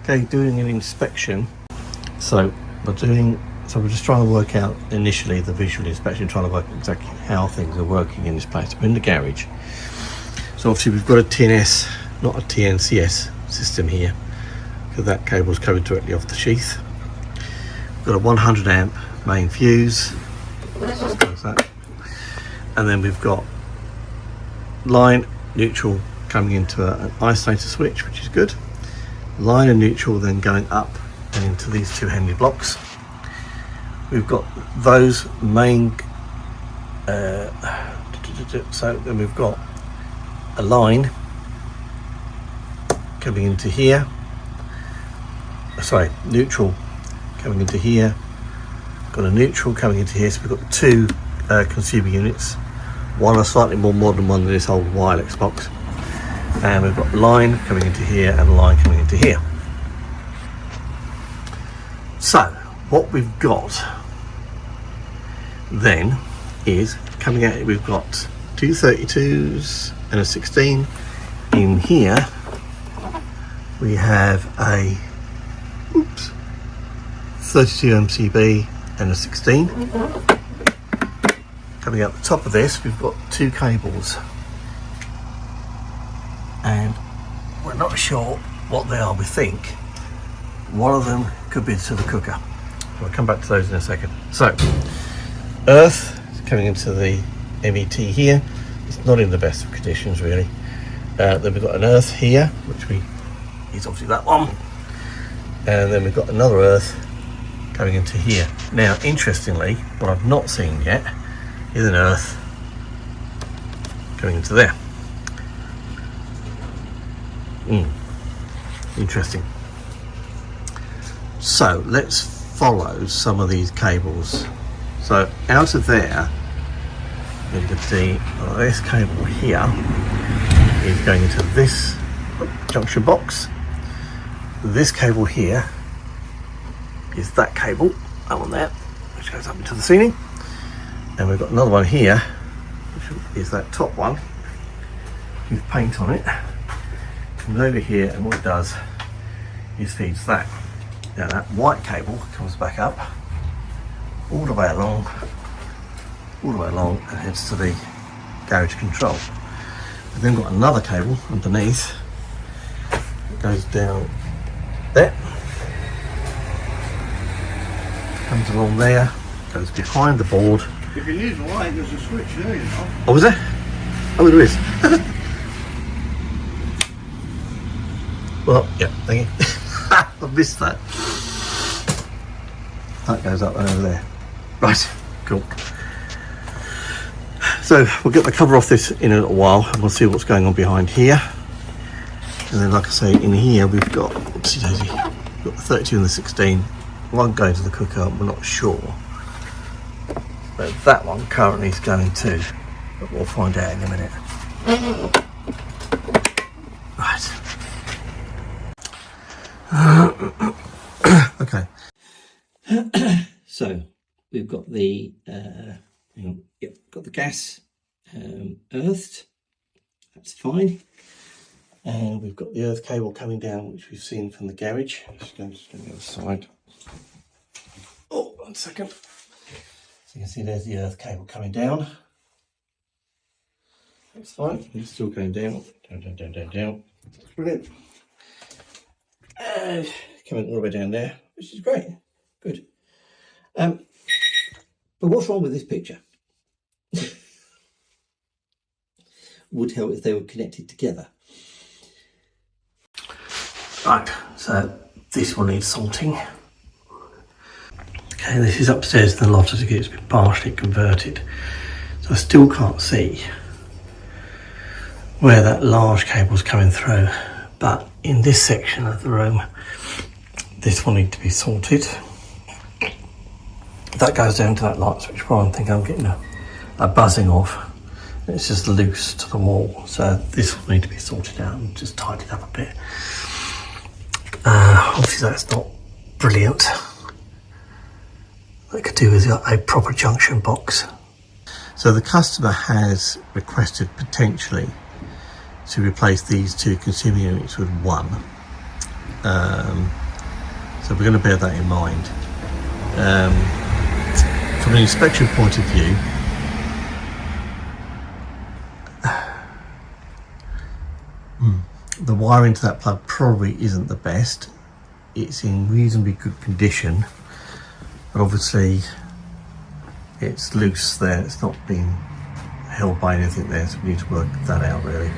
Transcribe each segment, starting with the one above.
Okay, doing an inspection. So we're just trying to work out initially the visual inspection, trying to work exactly how things are working in this place. We're in the garage. So obviously we've got a TNS, not a TNCS system here, because that cable's coming directly off the sheath. We've got a 100 amp main fuse, just close that. And then we've got line, neutral coming into an isolator switch, which is good. Line and neutral then going up and into these two Henry blocks. We've got those main, so then we've got a line coming into here, neutral coming into here, got a neutral coming into here, so we've got two consumer units, one a slightly more modern one than this old Wilex box, and we've got line coming into here and line coming into here. So what we've got then is coming out, we've got two 32s and a 16. In here we have a 32 MCB and a 16. Coming out the top of this we've got two cables, and we're not sure what they are. We think one of them could be to the cooker. I'll come back to those in a second. So earth is coming into the MET here. It's not in the best of conditions really. Then we've got an earth here, which is obviously that one, and then we've got another earth coming into here. Now interestingly, what I've not seen yet is an earth coming into there. Interesting. So let's follow some of these cables. So out of there you can see this cable here is going into this junction box. This cable here is that cable, that one there, which goes up into the ceiling. And we've got another one here, which is that top one with paint on it. Comes over here, and what it does is feeds that. Now that white cable comes back up all the way along and heads to the garage control. We've then got another cable underneath that goes down there, comes along there, goes behind the board. If you use the light, there's a switch there, you know. Oh, is there? Oh, there is. Well, yeah, thank you. I missed that. That goes up and over there. Right, cool. So we'll get the cover off this in a little while and we'll see what's going on behind here. And then, like I say, in here we've got, oopsie daisy, we've got the 32 and the 16. One going to the cooker, we're not sure. But that one currently is going to, but we'll find out in a minute. Right. Okay. So we've got the got the gas earthed. That's fine. And we've got the earth cable coming down, which we've seen from the garage. Just going to the other side. Oh, 1 second. So you can see there's the earth cable coming down. That's fine. It's still going down. Down. That's brilliant. And coming all the way down there, which is great. Good. But what's wrong with this picture? Would help if they were connected together. Right, so this will need salting. Okay, this is upstairs in the loft as it's been partially converted. So I still can't see where that large cable's coming through. But in this section of the room, this will need to be salted. That goes down to that light switch where I think I'm getting a buzzing off. It's just loose to the wall, so this will need to be sorted out and just tidied up a bit. Obviously that's not brilliant. What I could do is a proper junction box. So the customer has requested potentially to replace these two consumer units with one. So we're going to bear that in mind. From an inspection point of view, the wiring to that plug probably isn't the best. It's in reasonably good condition, but obviously it's loose there, it's not being held by anything there, so we need to work that out really.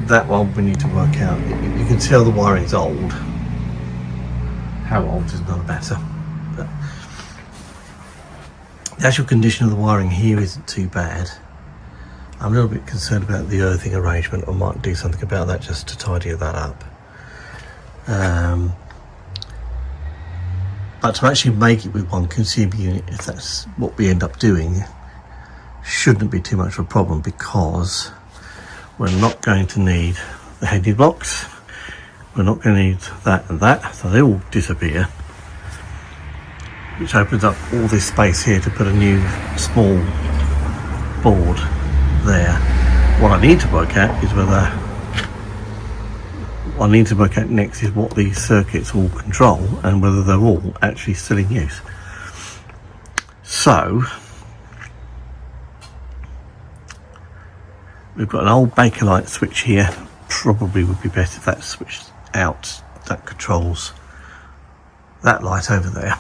That one we need to work out. You can tell the wiring's old. How old is another matter, but the actual condition of the wiring here isn't too bad. I'm a little bit concerned about the earthing arrangement. I might do something about that just to tidy that up. But to actually make it with one consumer unit, if that's what we end up doing, shouldn't be too much of a problem, because we're not going to need the heading blocks, we're not going to need that and that, so they all disappear, which opens up all this space here to put a new small board there. What I need to work out is whether what I need to work out next is what these circuits all control and whether they're all actually still in use. So we've got an old Bakelite switch here. Probably would be better if that's switched out. That controls that light over there.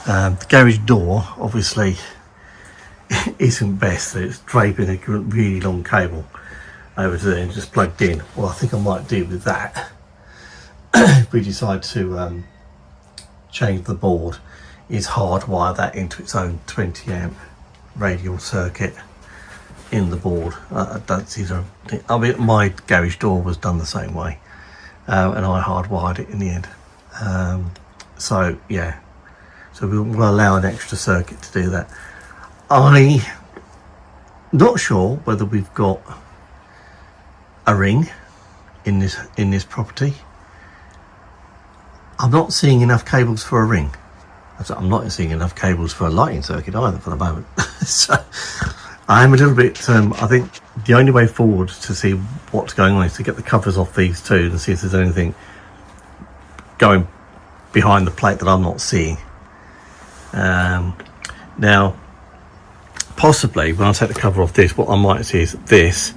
The garage door obviously isn't best. It's draping a really long cable over to there and just plugged in. What I think I might do with that, if we decide to change the board, is hardwire that into its own 20 amp radial circuit in the board. I don't see I mean, my garage door was done the same way, and I hardwired it in the end. So yeah, so we'll allow an extra circuit to do that. I'm not sure whether we've got a ring in this property. I'm not seeing enough cables for a ring. I'm not seeing enough cables for a lighting circuit either for the moment. So I'm a little bit, I think the only way forward to see what's going on is to get the covers off these two and see if there's anything going behind the plate that I'm not seeing. Now, possibly when I take the cover off this, what I might see is that this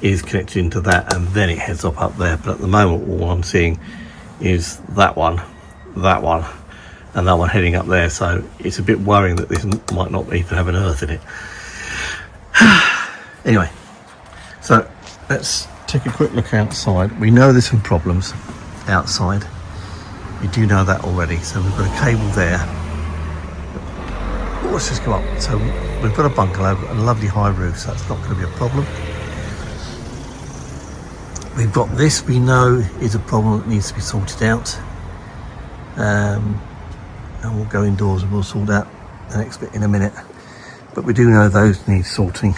is connected into that and then it heads up there. But at the moment, all I'm seeing is that one, and that one heading up there. So it's a bit worrying that this might not even have an earth in it. Anyway, so let's take a quick look outside. We know there's some problems outside. We do know that already. So we've got a cable there. Oh, let's just go up. So we've got a bungalow and a lovely high roof, so that's not going to be a problem. We've got this we know is a problem that needs to be sorted out. And we'll go indoors and we'll sort out the next bit in a minute. But we do know those need sorting.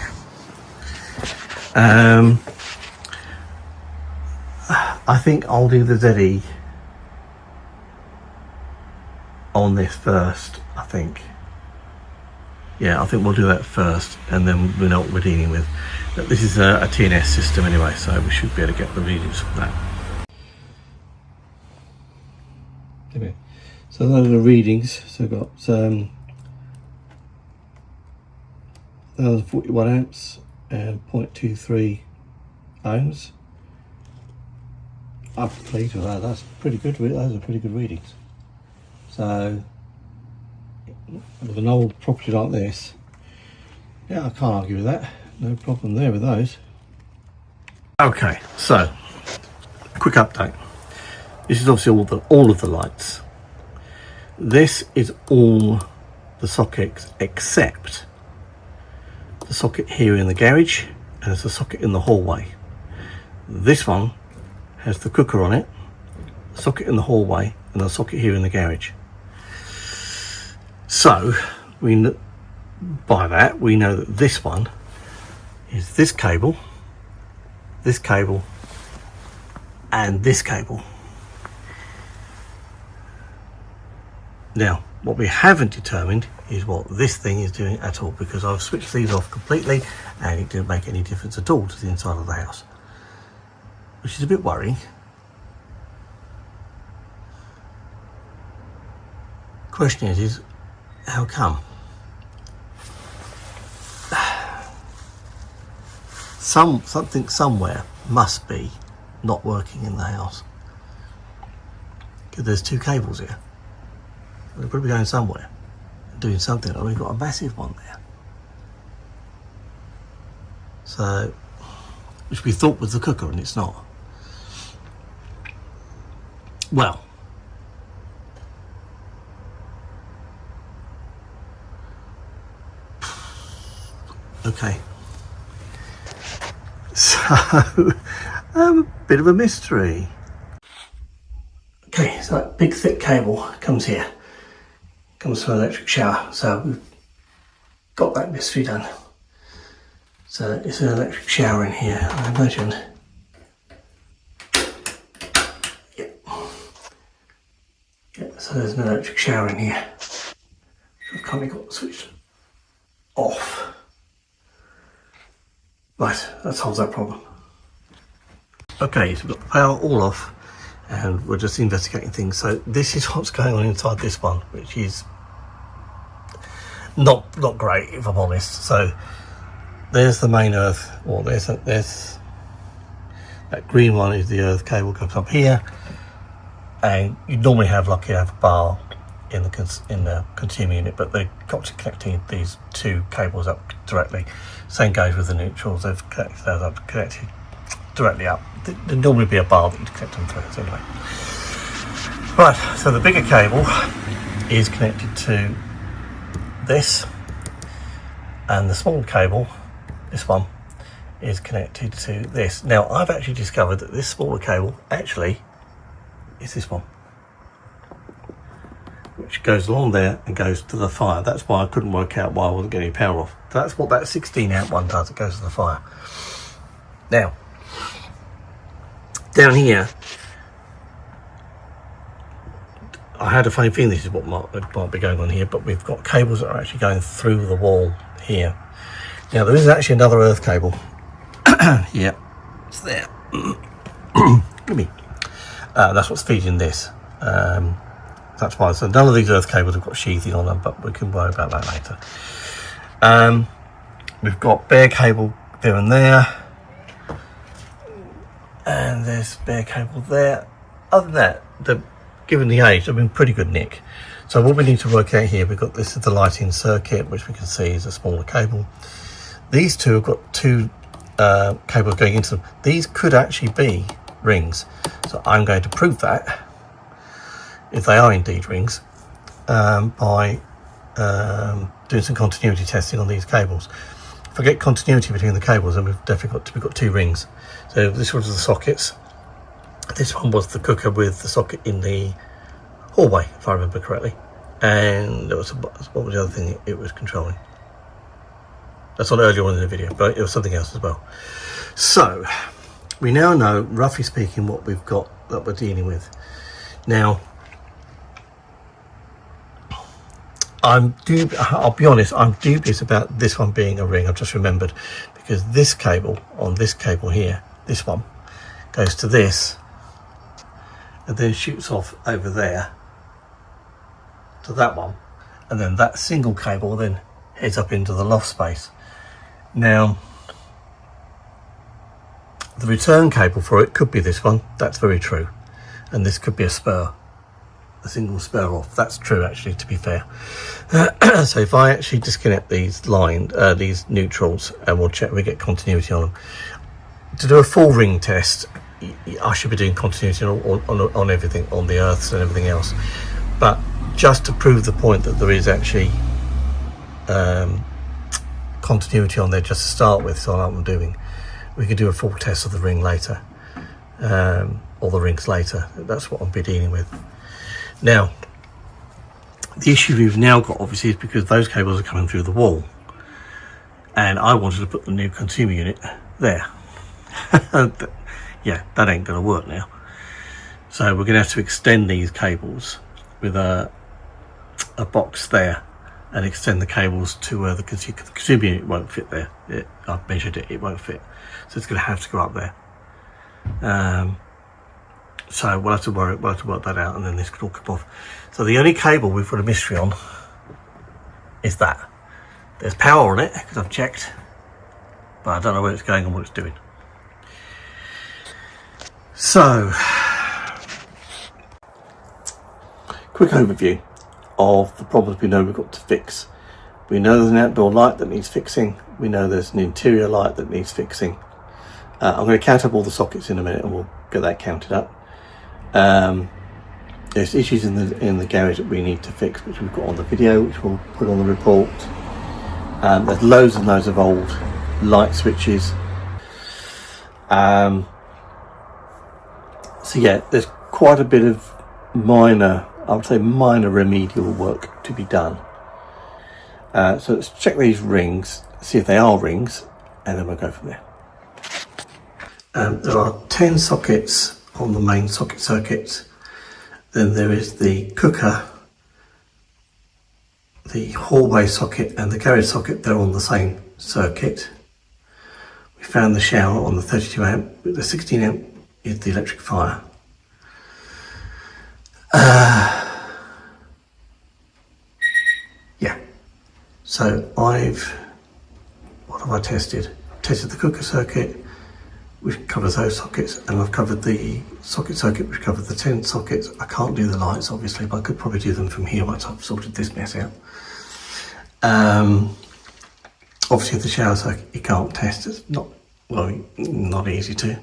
I think I'll do the ZE on this first, I think. Yeah, I think we'll do that first and then we know what we're dealing with. But this is a TNS system anyway, so we should be able to get the readings from that. Okay. So those are the readings. So we've got 1041 amps and 0.23 ohms. I'm pleased with that. That's pretty good. Those are pretty good readings. So with an old property like this, yeah, I can't argue with that. No problem there with those. Okay, so quick update. This is obviously all of the lights. This is all the sockets except the socket here in the garage, and there's a socket in the hallway. This one has the cooker on it, the socket in the hallway, and the socket here in the garage. So by that we know that this one is this cable, and this cable. Now, what we haven't determined is what this thing is doing at all, because I've switched these off completely and it didn't make any difference at all to the inside of the house, which is a bit worrying. question is how come? Something somewhere must be not working in the house, because there's two cables here. They're probably going somewhere, doing something. Oh, we've got a massive one there. So, which we thought was the cooker, and it's not. Well, okay. So, a bit of a mystery. Okay, so that big thick cable comes here, comes from an electric shower. So we've got that mystery done. So it's an electric shower in here, I imagine. Yeah, so there's an electric shower in here. I've currently got the switch off. Right, that solves that problem. Okay, so we've got the power all off and we're just investigating things. So this is what's going on inside this one, which is not great, if I'm honest. So there's the main earth, or there's that green one is the earth cable, comes up here, and you normally have a bar in the consumer unit, but they've got to connecting these two cables up directly. Same goes with the neutrals, they've connected those up, connected directly up. There'd normally be a bar that you'd connect them through. So anyway, right, so the bigger cable is connected to this, and the smaller cable, this one, is connected to this. Now I've actually discovered that this smaller cable actually is this one, which goes along there and goes to the fire. That's why I couldn't work out why I wasn't getting power off. That's what that 16 amp one does, it goes to the fire. Now, down here, I had a funny feeling this is what might be going on here, but we've got cables that are actually going through the wall here. Now there is actually another earth cable. Yeah, it's there. Give me. That's what's feeding this. That's why. So none of these earth cables have got sheathing on them, but we can worry about that later. We've got bare cable there and there, and there's bare cable there. Other than that, given the age, they've been pretty good nick. So what we need to work out here, we've got this is the lighting circuit, which we can see is a smaller cable. These two have got two cables going into them. These could actually be rings, so I'm going to prove that, if they are indeed rings, by doing some continuity testing on these cables. If I get continuity between the cables, then we've definitely got two rings. So this was the sockets. This one was the cooker with the socket in the hallway, if I remember correctly. And there was what was the other thing it was controlling? That's not earlier on in the video, but it was something else as well. So we now know, roughly speaking, what we've got that we're dealing with. Now, I'll be honest, I'm dubious about this one being a ring. I've just remembered, because this cable on this cable here, this one, goes to this and then shoots off over there to that one, and then that single cable then heads up into the loft space. Now, the return cable for it could be this one, that's very true, and this could be a spur, a single spur off. That's true, actually, to be fair. So if I actually disconnect these these neutrals, and we'll check we get continuity on them. To do a full ring test, I should be doing continuity on everything, on the earths and everything else. But just to prove the point that there is actually continuity on there just to start with, so I know what I'm doing, we could do a full test of the ring later, or the rings later. That's what I'll be dealing with. Now, the issue we've now got, obviously, is because those cables are coming through the wall, and I wanted to put the new consumer unit there. Yeah, that ain't going to work now. So we're going to have to extend these cables with a box there, and extend the cables to where the consumer unit won't fit there. I've measured it, it won't fit. So it's going to have to go up there. So we'll have to work that out, and then this could all come off. So the only cable we've got a mystery on is that. There's power on it, because I've checked, but I don't know where it's going and what it's doing. So, quick overview of the problems we know we've got to fix. We know there's an outdoor light that needs fixing. We know there's an interior light that needs fixing. I'm going to count up all the sockets in a minute and we'll get that counted up. There's issues in the garage that we need to fix, which we've got on the video, which we'll put on the report. There's loads and loads of old light switches. So yeah, there's quite a bit of minor, I would say minor remedial work to be done. So let's check these rings, see if they are rings, and then we'll go from there. There are 10 sockets on the main socket circuit. Then there is the cooker, the hallway socket and the garage socket. They're on the same circuit. We found the shower on the 32 amp, the 16 amp is the electric fire. Yeah, so what have I tested? Tested the cooker circuit, which covers those sockets, and I've covered the socket circuit, which covers the 10 sockets. I can't do the lights, obviously, but I could probably do them from here once I've sorted this mess out. Obviously, the shower circuit you can't test. It's not easy to.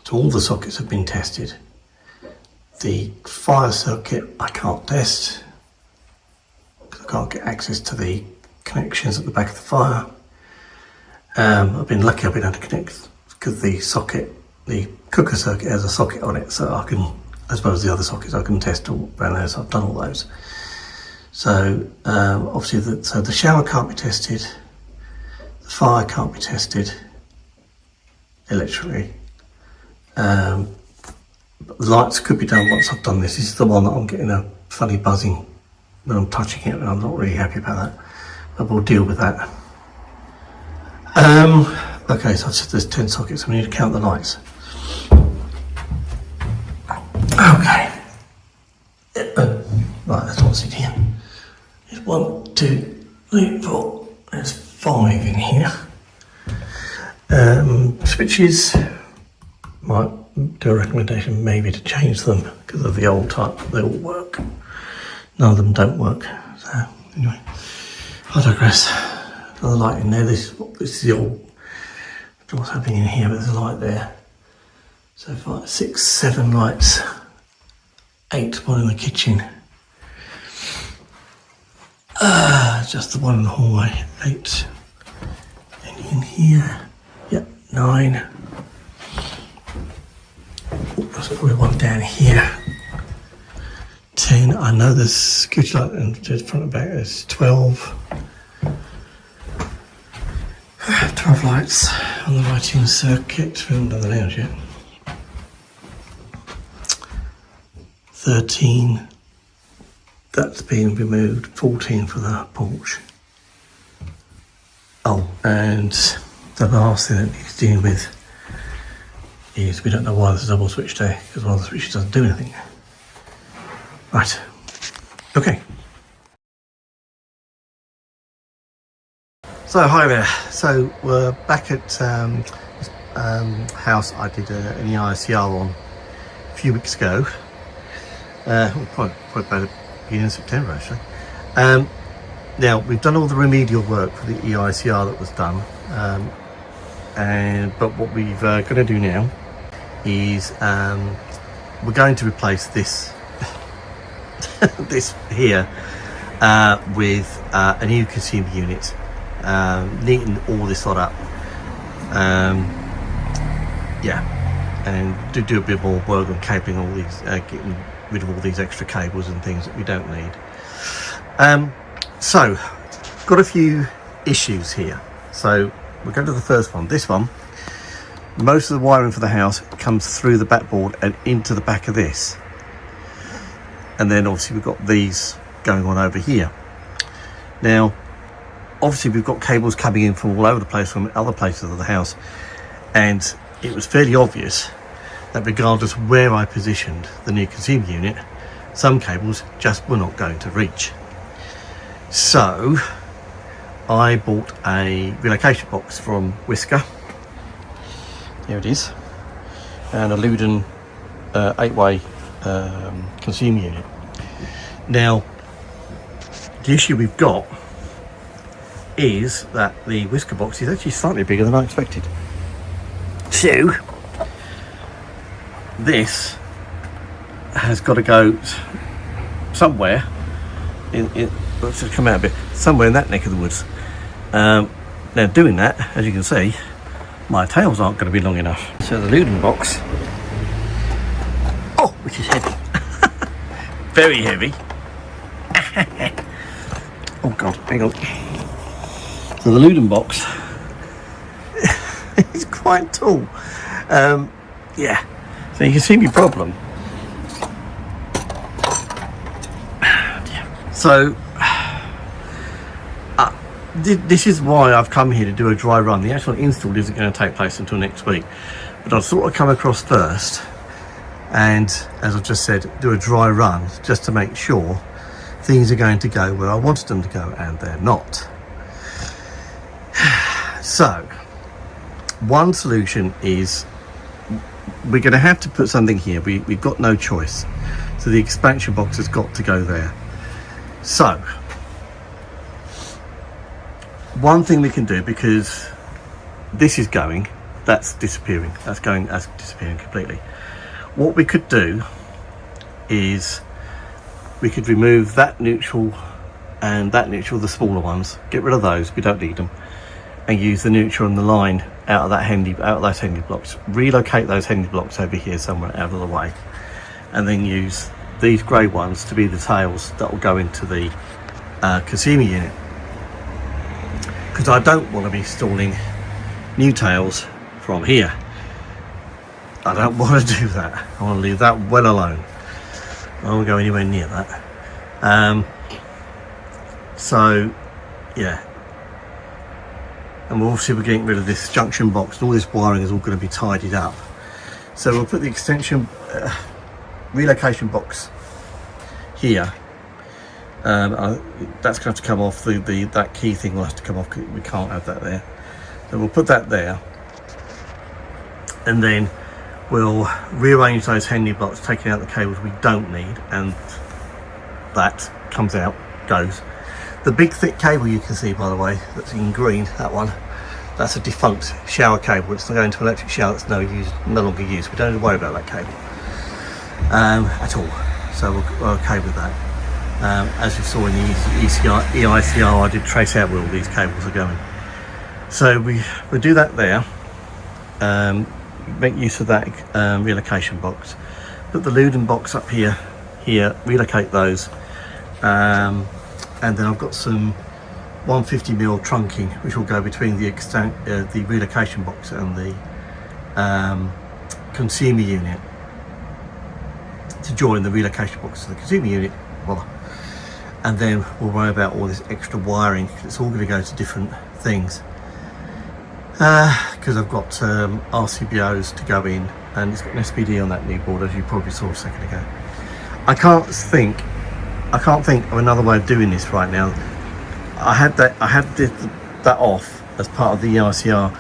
So all the sockets have been tested. The fire circuit I can't test because I can't get access to the connections at the back of the fire. I've been lucky I've been able to connect because the cooker circuit has a socket on it, so I can, as well as the other sockets, I can test all around there, so I've done all those. So obviously the shower can't be tested, the fire can't be tested electrically. But the lights could be done once I've done this. This is the one that I'm getting a funny buzzing when I'm touching it, and I'm not really happy about that. But we'll deal with that. Okay, so I've said there's 10 sockets, so we need to count the lights. Okay. Right, that's what's in here. There's 1, 2, 3, 4. There's 5 in here. Switches. Might do a recommendation maybe to change them because of the old type. They all work. None of them don't work. So anyway, I digress. Another light in there. This is the old. I don't know what's happening in here, but there's a light there. So 5, 6, 7 lights. 8, one in the kitchen. Just the one in the hallway. 8. And in here. Yep, 9. There's one down here. 10. I know there's security light in front and back. There's 12. 12 lights on the lighting circuit. We haven't done the lounge yet. 13. That's been removed. 14 for the porch. Oh, and the last thing that needs dealing with is we don't know why there's a double switch there, because one of the switches doesn't do anything. Right. Okay. So hi there. So we're back at house I did an EICR on a few weeks ago. Probably about the beginning of September actually. Now we've done all the remedial work for the EICR that was done, but what we're going to do now is we're going to replace this this here with a new consumer unit, neaten all this lot up, and do a bit more work on cabling all these, getting rid of all these extra cables and things that we don't need. So got a few issues here, so we'll go to the first one. This one, most of the wiring for the house comes through the backboard and into the back of this, and then obviously we've got these going on over here. Now obviously we've got cables coming in from all over the place from other places of the house, and it was fairly obvious that regardless where I positioned the new consumer unit, some cables just were not going to reach. So I bought a relocation box from Whisker. Here it is, and a Luden 8-way consumer unit. Now, the issue we've got is that the Whisker box is actually slightly bigger than I expected. So this has got to go somewhere let's just come out a bit, somewhere in that neck of the woods. Now doing that, as you can see, my tails aren't going to be long enough. So the Luden box, which is heavy, very heavy. Oh god, hang on. So the Luden box is quite tall. Yeah, so you can see my problem. So this is why I've come here to do a dry run. The actual install isn't going to take place until next week, but I thought I'd come across first and, as I've just said, do a dry run just to make sure things are going to go where I wanted them to go, and they're not. So one solution is we're going to have to put something here. We've got no choice, so the expansion box has got to go there. So one thing we can do, because this is going, that's disappearing, that's disappearing completely. What we could do is we could remove that neutral and that neutral, the smaller ones, get rid of those, we don't need them, and use the neutral and the line out of those Henley blocks, relocate those Henley blocks over here somewhere out of the way, and then use these grey ones to be the tails that will go into the consumer unit, because I don't want to be installing new tails from here. I don't want to do that. I want to leave that well alone. I won't go anywhere near that. So yeah, and we're getting rid of this junction box, and all this wiring is all going to be tidied up. So we'll put the extension relocation box here. That's going to have to come off. That key thing will have to come off. We can't have that there. So we'll put that there, and then we'll rearrange those Henley blocks, taking out the cables we don't need, and that comes out, goes. The big thick cable you can see, by the way, that's in green, that one, that's a defunct shower cable. It's going to an electric shower that's no longer used. We don't have to worry about that cable at all. So we're okay with that. As you saw in the EICR, I did trace out where all these cables are going. So we'll do that there. Make use of that relocation box. Put the Luden box up here, relocate those. And then I've got some 150mm trunking which will go between the relocation box and the consumer unit to join the relocation box to the consumer unit. And then we'll worry about all this extra wiring, because it's all going to go to different things, because I've got RCBOs to go in, and it's got an SPD on that new board, as you probably saw a second ago. I can't think of another way of doing this right now. I had that off as part of the EICR.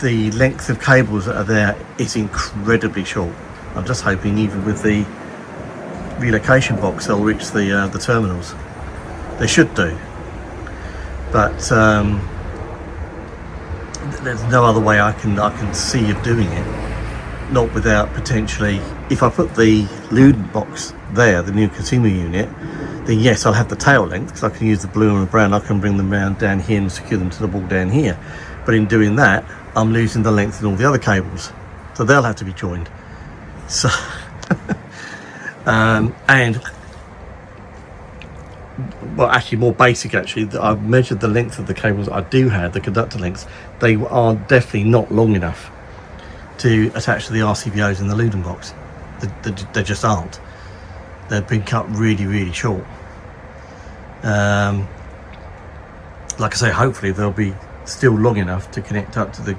The length of cables that are there is incredibly short. I'm just hoping, even with the relocation box, they'll reach the terminals. They should do, but there's no other way I can see of doing it, not without potentially, if I put the Luden box there, the new consumer unit, then yes, I'll have the tail length, because I can use the blue and the brown. I can bring them round down here and secure them to the ball down here, but in doing that I'm losing the length in all the other cables, so they'll have to be joined. So and well, actually more basic, actually, I've measured the length of the cables I do have, the conductor lengths. They are definitely not long enough to attach to the RCBOs in the Luden box. They just aren't. They've been cut really, really short. Like I say, hopefully they'll be still long enough to connect up to the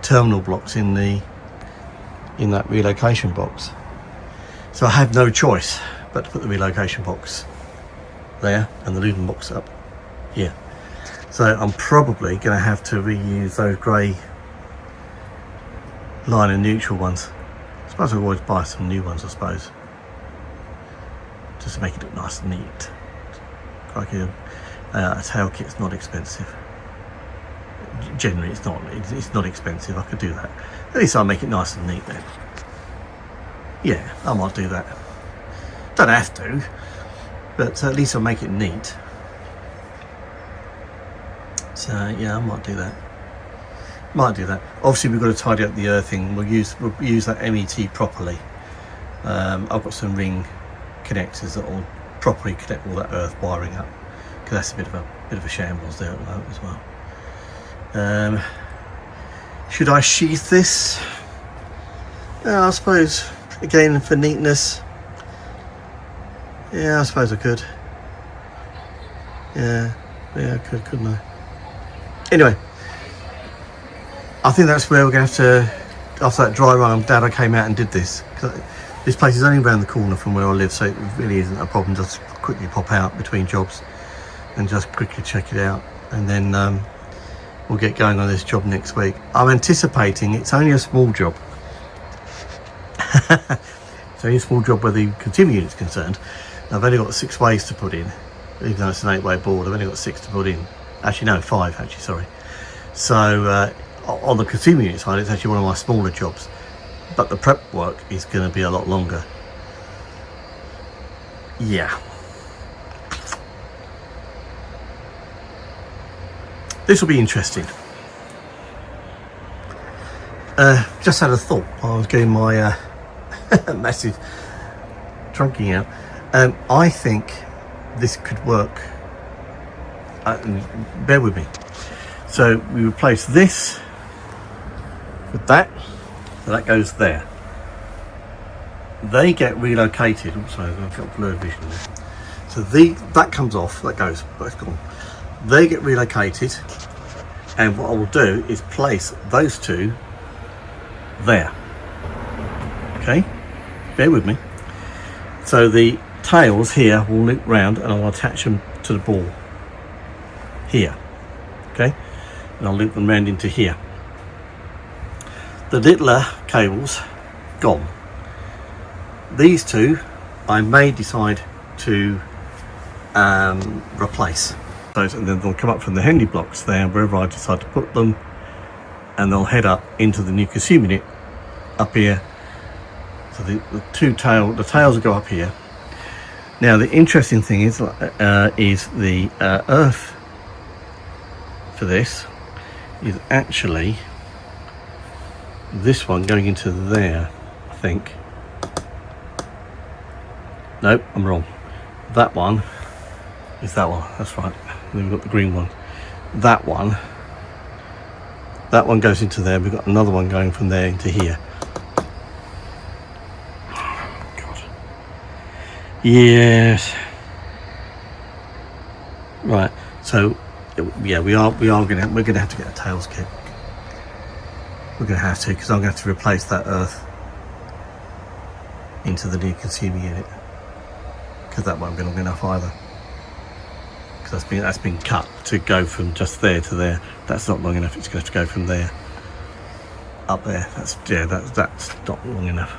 terminal blocks in that relocation box. So I have no choice but to put the relocation box there and the looping box up here. So I'm probably going to have to reuse those grey line and neutral ones. I suppose I'll always buy some new ones, I suppose, just to make it look nice and neat. Crikey, a tail kit's not expensive. Generally it's not expensive. I could do that. At least I'll make it nice and neat then. Yeah, I might do that. Don't have to, but at least I'll make it neat. So yeah, I might do that. Obviously we've got to tidy up the earthing. We'll use that MET properly. I've got some ring connectors that will properly connect all that earth wiring up, because that's a bit of a shambles there at the moment as well. Should I sheath this? I suppose, again, for neatness. Yeah, I suppose I could. Yeah, I could, couldn't I? Anyway, I think that's where we're going to have to, after that dry run, I'm glad I came out and did this. This place is only around the corner from where I live, so it really isn't a problem. Just quickly pop out between jobs and just quickly check it out, and then we'll get going on this job next week. I'm anticipating it's only a small job. It's only a small job where the consumer unit's concerned. I've only got 6 ways to put in, even though it's an 8-way board. I've only got 6 to put in. Actually, no, 5. Actually, sorry. So on the consumer unit side, it's actually one of my smaller jobs, but the prep work is going to be a lot longer. Yeah. This will be interesting. Just had a thought while I was getting my massive trunking out. I think this could work. Bear with me. So we replace this with that, so that goes there. They get relocated. Oops, sorry, I've got blurred vision there. So that comes off, that goes, that's gone. They get relocated, and what I will do is place those two there. Okay, bear with me. So the tails here will loop round, and I'll attach them to the ball here. Okay, and I'll loop them round into here. The littler cables gone. These two I may decide to replace those, and then they'll come up from the Henley blocks there wherever I decide to put them, and they'll head up into the new consumer unit up here. So the tails will go up here. Now the interesting thing is the earth for this is actually this one going into there, I think. Nope, I'm wrong. That one is that one, that's right. And then we've got the green one. That one goes into there. We've got another one going from there into here. God. Yes. Right. So yeah, we're gonna have to get a tails kit. We're gonna have to, because I'm gonna have to replace that earth into the new consumer unit, because that won't be long enough either. Because that's been cut to go from just there to there. That's not long enough. It's going to have to go from there up there. That's not long enough.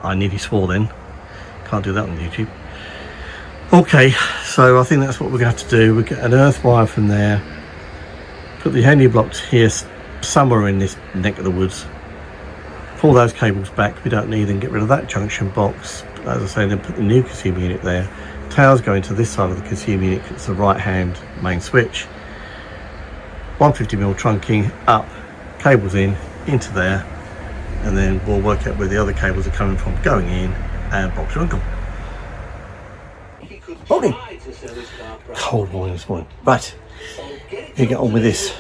I nearly swore then. Can't do that on YouTube. Okay, so I think that's what we're going to have to do. We get an earth wire from there. Put the Henley blocks here somewhere in this neck of the woods. Pull those cables back. We don't need them. Get rid of that junction box. As I say, then put the new consumer unit there. Tails go into this side of the consumer unit. It's the right hand main switch. 150mm trunking up, cables into there, and then we'll work out where the other cables are coming from going in, and box your uncle. Morning. Cold morning this morning. Right, gonna get on with this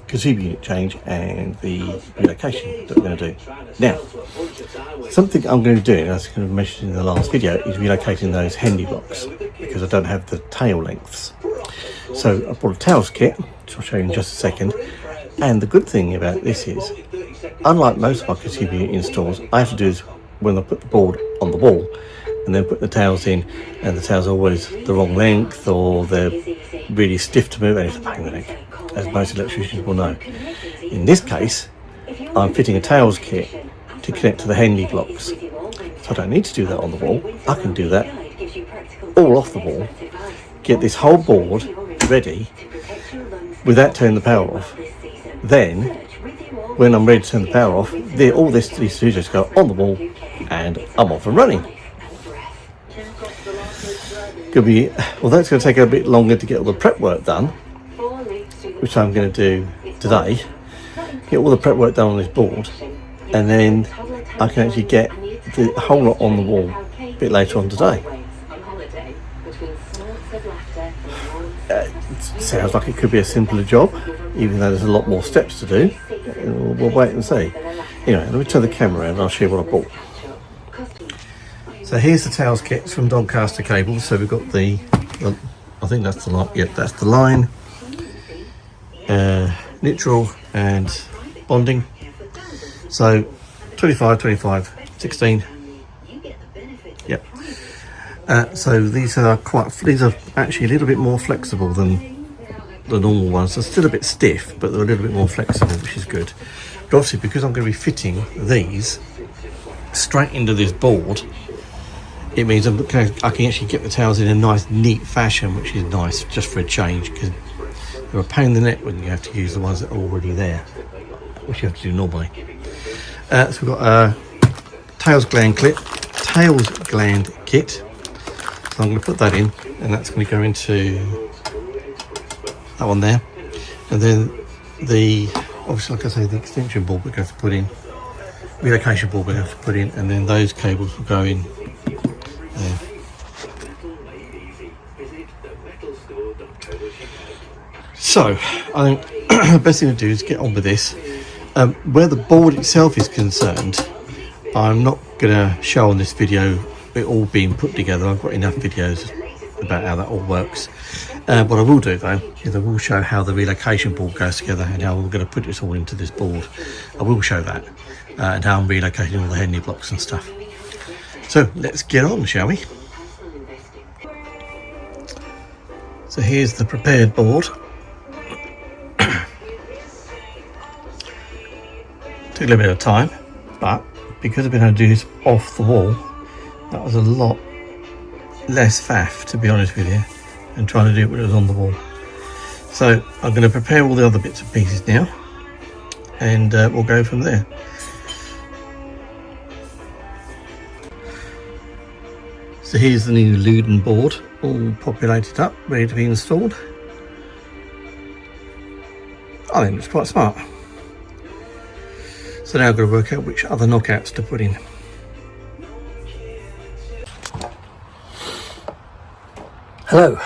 consumer unit change and the relocation that we're going to do. Now, something I'm going to do, as I mentioned in the last video, is relocating those Henley blocks, because I don't have the tail lengths. So I bought a tails kit, which I'll show you in just a second. And the good thing about this is, unlike most of my consumer installs, I have to do is when I put the board on the wall and then put the tails in, and the tails are always the wrong length or they're really stiff to move, and it's a pain in the neck, as most electricians will know. In this case, I'm fitting a tails kit to connect to the Henley blocks, so I don't need to do that on the wall. I can do that all off the wall, get this whole board ready without turning the power off. Then when I'm ready to turn the power off, all this needs to do is just go on the wall and I'm off and running. Could be, although it's going to take a bit longer to get all the prep work done, which I'm going to do today, get all the prep work done on this board, and then I can actually get the whole lot on the wall a bit later on today. It sounds like it could be a simpler job, even though there's a lot more steps to do. We'll wait and see. Anyway, let me turn the camera around and I'll show you what I bought. So here's the tails kits from Doncaster Cables. So we've got the I think that's the line. Yep, that's the line, neutral and bonding. So 25, 25, 16. Yep. So these are actually a little bit more flexible than the normal ones. They're still a bit stiff, but they're a little bit more flexible, which is good. But obviously, because I'm going to be fitting these straight into this board, it means I can actually get the tails in a nice, neat fashion, which is nice just for a change, because they're a pain in the neck when you have to use the ones that are already there, which you have to do normally. So we've got a tails gland kit. So I'm going to put that in, and that's going to go into that one there. And then obviously, like I say, the extension board we're going to put in, relocation board we're going to put in, and then those cables will go in there. So I think the best thing to do is get on with this. Where the board itself is concerned, I'm not going to show on this video it all being put together. I've got enough videos about how that all works. What I will do though is I will show how the relocation board goes together and how we're going to put this all into this board. I will show that and how I'm relocating all the Henley blocks and stuff. So let's get on, shall we? So here's the prepared board. Took a little bit of time, but because I've been able to do this off the wall, that was a lot less faff, to be honest with you, than trying to do it when it was on the wall. So I'm going to prepare all the other bits and pieces now, and we'll go from there. So here's the new Luden board, all populated up, ready to be installed. I think it's quite smart. So now I've got to work out which other knockouts to put in. Hello,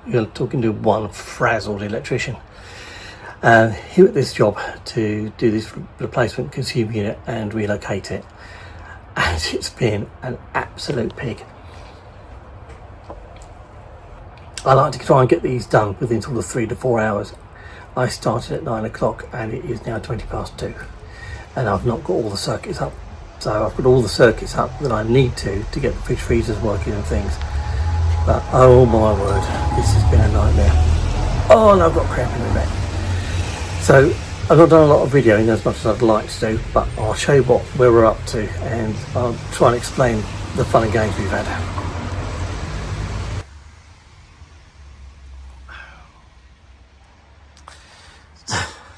you're talking to one frazzled electrician. Here at this job to do this replacement consumer unit and relocate it, and it's been an absolute pig. I like to try and get these done within sort of 3 to 4 hours. I started at 9 o'clock and it is now 20 past 2, and I've not got all the circuits up. So I've got all the circuits up that I need to get the fridge freezers working and things. But oh my word, this has been a nightmare. Oh, and I've got cramp in the neck. So I've not done a lot of videoing as much as I'd like to do, but I'll show you where we're up to, and I'll try and explain the fun and games we've had.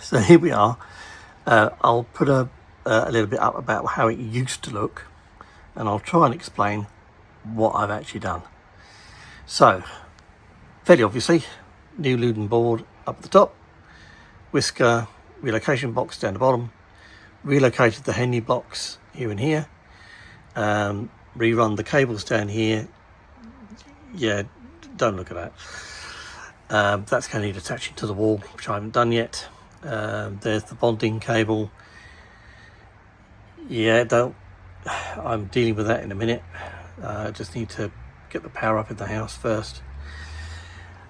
So here we are. I'll put a little bit up about how it used to look, and I'll try and explain what I've actually done. So, fairly obviously, new Luden board up at the top, whisker, relocation box down the bottom, relocated the Henley blocks here and here, rerun the cables down here. Yeah, don't look at that. That's going to need attaching to the wall, which I haven't done yet. There's the bonding cable. Yeah, I'm dealing with that in a minute. I just need to get the power up in the house first.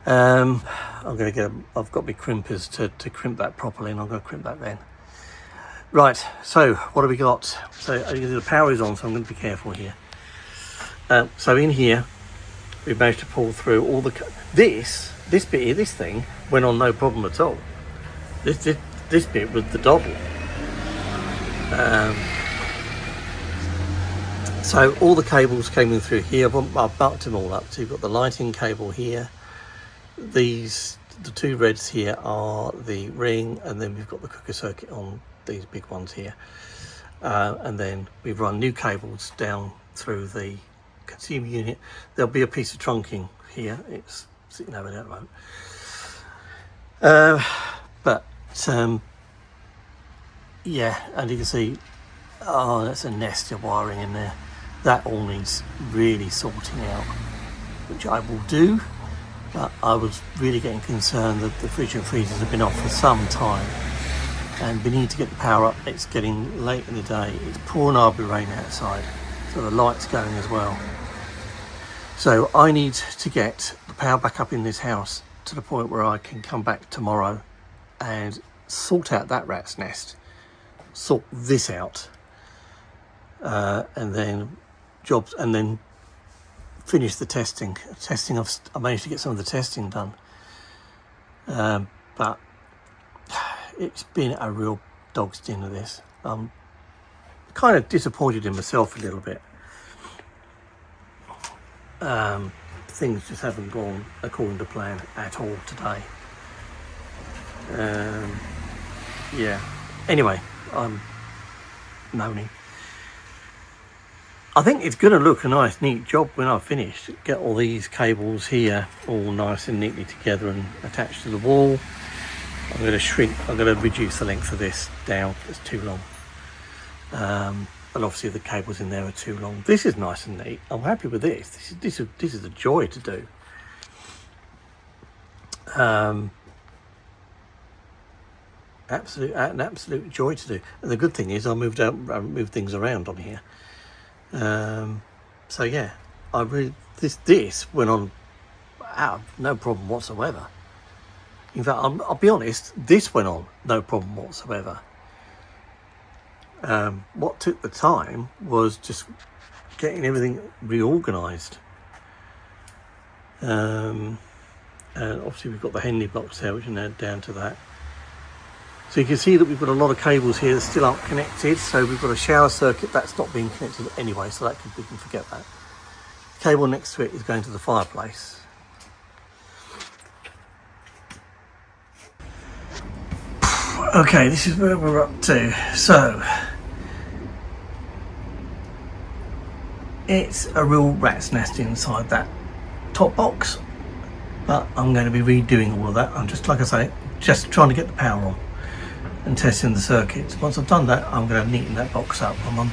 I'm going to get I've got my crimpers to crimp that properly, and I'm going to crimp that then. Right, so what have we got? So the power is on, so I'm going to be careful here. So in here, we've managed to pull through all the... This bit here, this thing, went on no problem at all. This bit was the dobble. So all the cables came in through here. I've marked them all up. So you've got the lighting cable here. The two reds here are the ring, and then we've got the cooker circuit on these big ones here. And then we've run new cables down through the consumer unit. There'll be a piece of trunking here. It's sitting over there at the moment. Yeah, and you can see, oh, that's a nest of wiring in there. That all needs really sorting out, which I will do. But I was really getting concerned that the fridge and freezers have been off for some time, and we need to get the power up. It's getting late in the day. It's pouring arbitrary rain outside, so the light's going as well. So I need to get the power back up in this house to the point where I can come back tomorrow and sort out that rat's nest, sort this out, and then finish the testing. I managed to get some of the testing done, but it's been a real dog's dinner, this. I'm kind of disappointed in myself a little bit. Things just haven't gone according to plan at all today. Yeah, anyway, I'm moaning. I think it's going to look a nice neat job when I've finished. Get all these cables here all nice and neatly together and attached to the wall. I'm going to reduce the length of this down. It's too long, and obviously the cables in there are too long. This is nice and neat. I'm happy with this. This is a joy to do. An absolute joy to do. And the good thing is I moved things around on here. So yeah, this went on out no problem whatsoever. In fact, I'll be honest, this went on no problem whatsoever. What took the time was just getting everything reorganised. And obviously we've got the Henley blocks there, which are now down to that. So you can see that we've got a lot of cables here that still aren't connected. So we've got a shower circuit that's not being connected anyway, so we can forget that. The cable next to it is going to the fireplace. Okay, this is where we're up to. So it's a real rat's nest inside that top box, but I'm going to be redoing all of that. I'm just, like I say, just trying to get the power on and testing the circuits. Once I've done that, I'm going to neaten that box up. I'm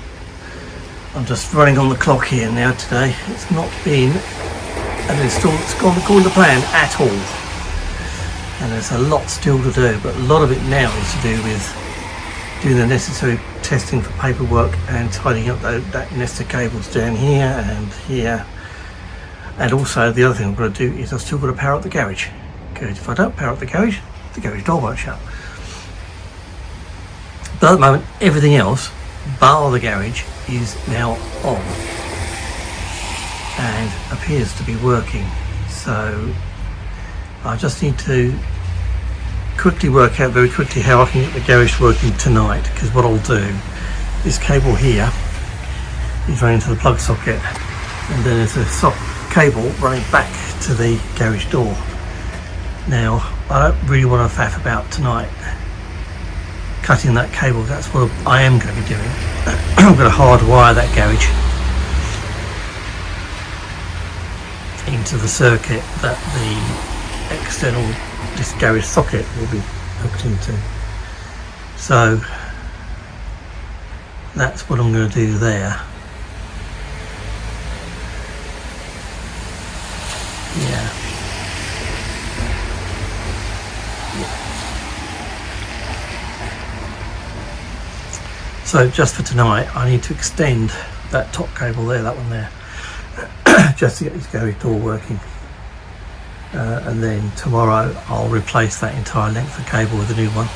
just running on the clock here now today. It's not been an install that's gone according to plan at all, and there's a lot still to do, but a lot of it now is to do with doing the necessary testing for paperwork and tidying up that nest of cables down here and here. And also the other thing I've got to do is I've still got to power up the garage, because if I don't power up the garage door won't shut. But at the moment, everything else, bar the garage, is now on and appears to be working. So I just need to quickly work out very quickly how I can get the garage working tonight, because what I'll do, this cable here is running to the plug socket, and then there's a cable running back to the garage door. Now, I don't really want to faff about tonight cutting that cable. That's what I am going to be doing. I'm going to hardwire that garage into the circuit that the external this garage socket will be hooked into. So that's what I'm going to do there. Yeah. So just for tonight, I need to extend that top cable there, that one there, just to get this garage door working. and then tomorrow I'll replace that entire length of cable with a new one.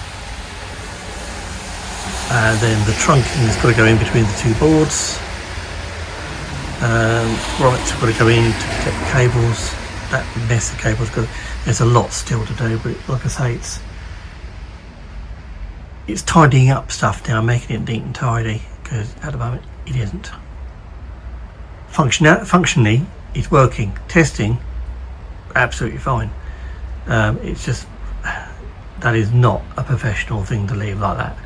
And then the trunking has got to go in between the two boards. Right, got to go in to protect the cables. That mess of cables, there's a lot still to do, but like I say, it's tidying up stuff now, making it neat and tidy, because at the moment it isn't. Functionally, it's working. Testing, absolutely fine. It's just, that is not a professional thing to leave like that.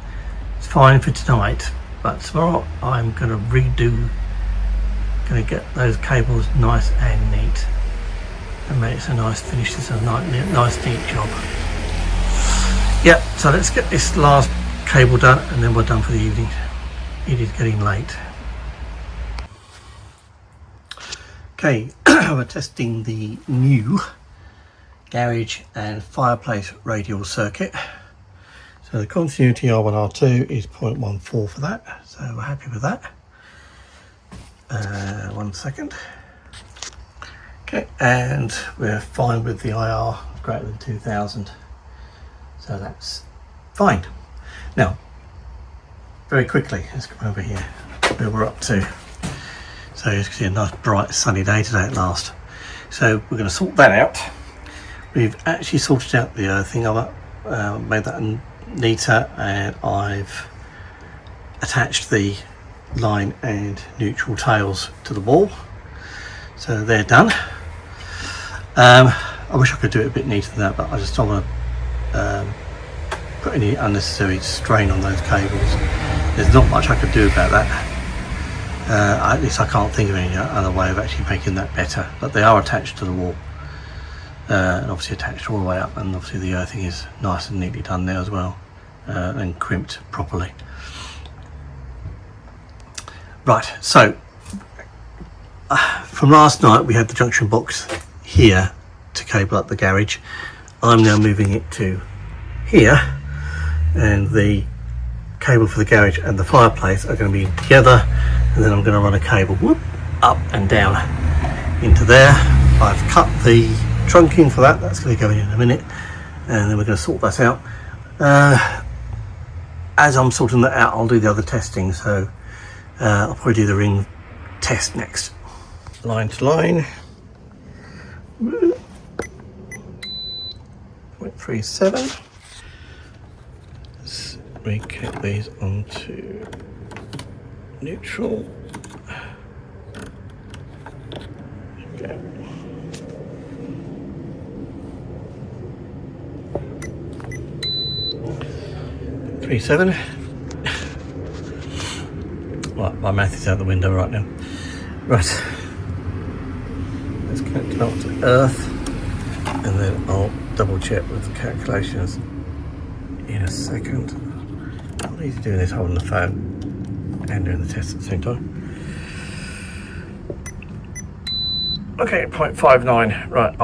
It's fine for tonight, but tomorrow I'm going to get those cables nice and neat and make it a nice finish. This is a nice neat job. Yep, so let's get this last cable done and then we're done for the evening. It is getting late. Okay, we're testing the new garage and fireplace radial circuit. So the continuity R1 R2 is 0.14 for that, so we're happy with that. 1 second. Okay, and we're fine with the IR greater than 2000, so that's fine. Now, very quickly, let's come over here where we're up to. So you can see a nice bright sunny day today at last. So we're going to sort that out. We've actually sorted out the earthing. I've made that neater, and I've attached the line and neutral tails to the wall, so they're done. I wish I could do it a bit neater than that, but I just don't want to put any unnecessary strain on those cables. There's not much I could do about that. At least I can't think of any other way of actually making that better, but they are attached to the wall, and obviously attached all the way up, and obviously the earthing is nice and neatly done there as well, and crimped properly. Right, so from last night we had the junction box here to cable up the garage. I'm now moving it to here, and the cable for the garage and the fireplace are going to be together, and then I'm going to run a cable up and down into there. I've cut the trunking for that, that's going to go in a minute, and then we're going to sort that out. As I'm sorting that out, I'll do the other testing, so I'll probably do the ring test next. Line to line. 0.37. Let's recap these onto neutral. Okay. .37. Right, my math is out the window right now. Right, let's connect it up to earth, and then I'll double check with the calculations in a second. I'm easy doing this holding the phone and doing the test at the same time. Okay, 0.59. Right,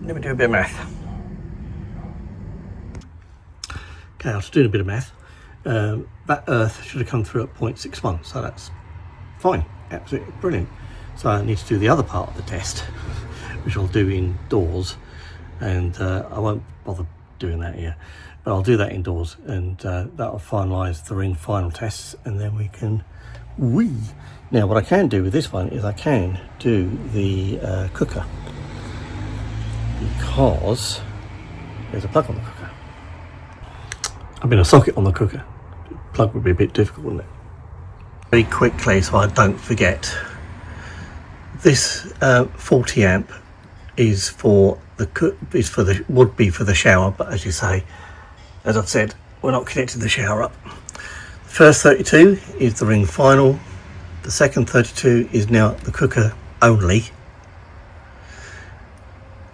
let me do a bit of math. Okay, I was doing a bit of math. That earth should have come through at 0.61, so that's fine, absolutely brilliant. So I need to do the other part of the test, which I'll do indoors, and I won't bother doing that here, but I'll do that indoors, and that'll finalise the ring final tests, and then we can Now what I can do with this one is I can do the cooker, because there's a plug on the cooker. I mean a socket on the cooker. Plug would be a bit difficult, wouldn't it? Very quickly, so I don't forget, this 40 amp is for the would be for the shower, but as you say, as I've said, we're not connecting the shower up. The first 32 is the ring final. The second 32 is now the cooker only.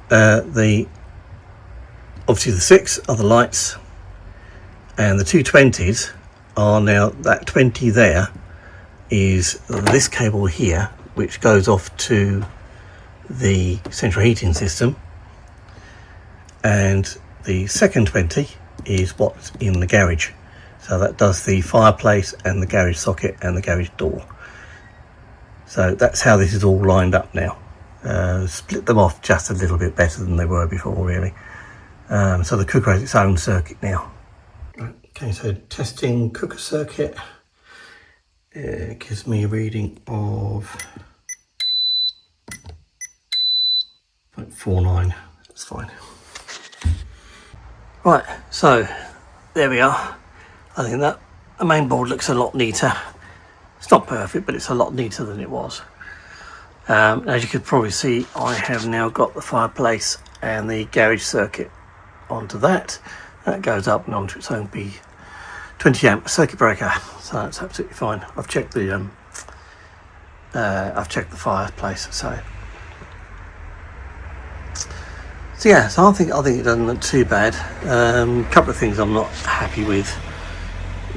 Obviously the 6 are the lights, and the 220s are now, that 20 there is this cable here, which goes off to the central heating system, and the second 20 is what's in the garage, so that does the fireplace and the garage socket and the garage door. So that's how this is all lined up now. split them off just a little bit better than they were before, really. So the cooker has its own circuit now. Okay, so testing cooker circuit. It gives me a reading of 0.49. That's fine. Right, so there we are. I think that the main board looks a lot neater. It's not perfect, but it's a lot neater than it was. As you could probably see, I have now got the fireplace and the garage circuit onto that. That goes up and onto its own 20 amp circuit breaker, so that's absolutely fine. I've checked the fireplace, so yeah. So I think it doesn't look too bad. A couple of things I'm not happy with.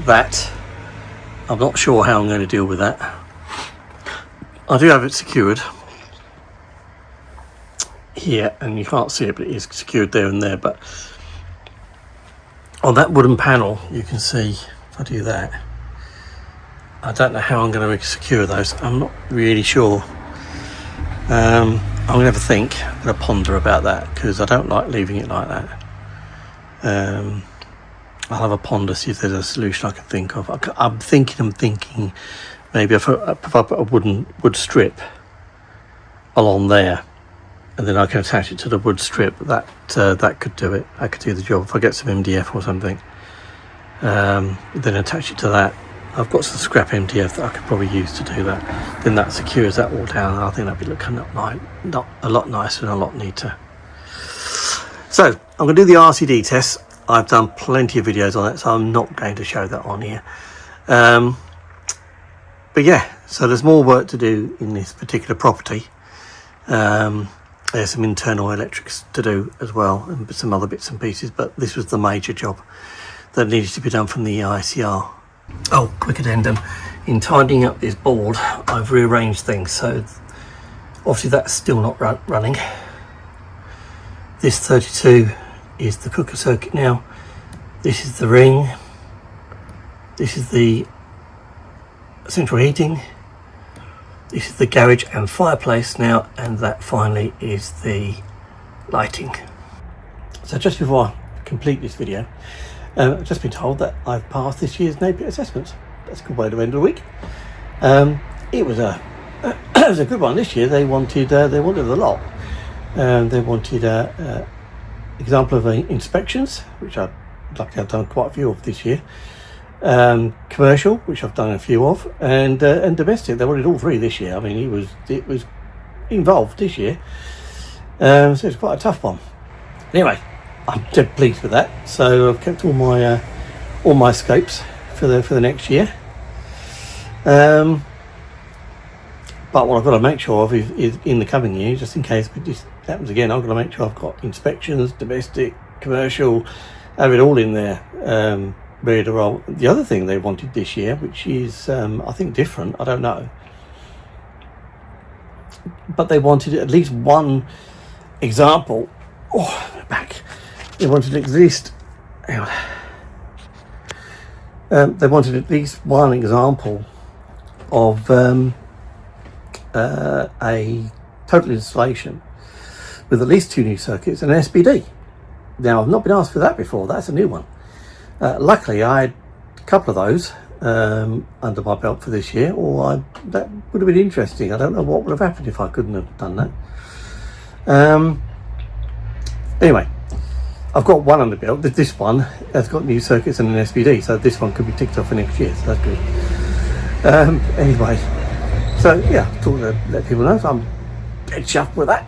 That I'm not sure how I'm going to deal with that. I do have it secured here, and you can't see it, but it is secured there and there. But on that wooden panel, you can see, if I do that, I don't know how I'm going to secure those. I'm not really sure. I'm going to have a think. I'm going to ponder about that, because I don't like leaving it like that. I'll have a ponder, see if there's a solution I can think of. I'm thinking maybe if I put a wood strip along there, and then I can attach it to the wood strip. That could do it. I could do the job if I get some MDF or something. Then attach it to that. I've got some scrap MDF that I could probably use to do that. Then that secures that all down. I think that'd be looking not a lot nicer and a lot neater. So I'm going to do the RCD test. I've done plenty of videos on it, so I'm not going to show that on here. But yeah, so there's more work to do in this particular property. There's some internal electrics to do as well, and some other bits and pieces, but this was the major job that needed to be done from the ICR. Oh, quick addendum. In tidying up this board, I've rearranged things, so obviously that's still not running. This 32 is the cooker circuit now. This is the ring. This is the central heating. This is the garage and fireplace now, and that finally is the lighting. So just before I complete this video, I've just been told that I've passed this year's Napier assessments. That's a good way to end the week. It was a it was a good one this year. They wanted a lot. They wanted example of inspections, which I've done quite a few of this year. Commercial, which I've done a few of, and domestic. They wanted all three this year. I mean, it was involved this year, so it's quite a tough one. Anyway, I'm dead pleased with that. So I've kept all my scopes for the next year. But what I've got to make sure of is in the coming year, just in case this happens again, I've got to make sure I've got inspections, domestic, commercial, have it all in there. Ready to roll. The other thing they wanted this year, which is I think different, I don't know, but they wanted at least one example. Back. They wanted at least. Hang on. They wanted at least one example of a total installation with at least 2 new circuits and an SPD. Now, I've not been asked for that before. That's a new one. Luckily, I had a couple of those under my belt for this year, or that would have been interesting. I don't know what would have happened if I couldn't have done that. Anyway, I've got one under belt. This one has got new circuits and an SPD, so this one could be ticked off for next year, so that's good. Anyway, so yeah, I thought to let people know, so I'm dead chuffed with that.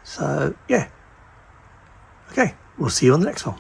So yeah, okay, we'll see you on the next one.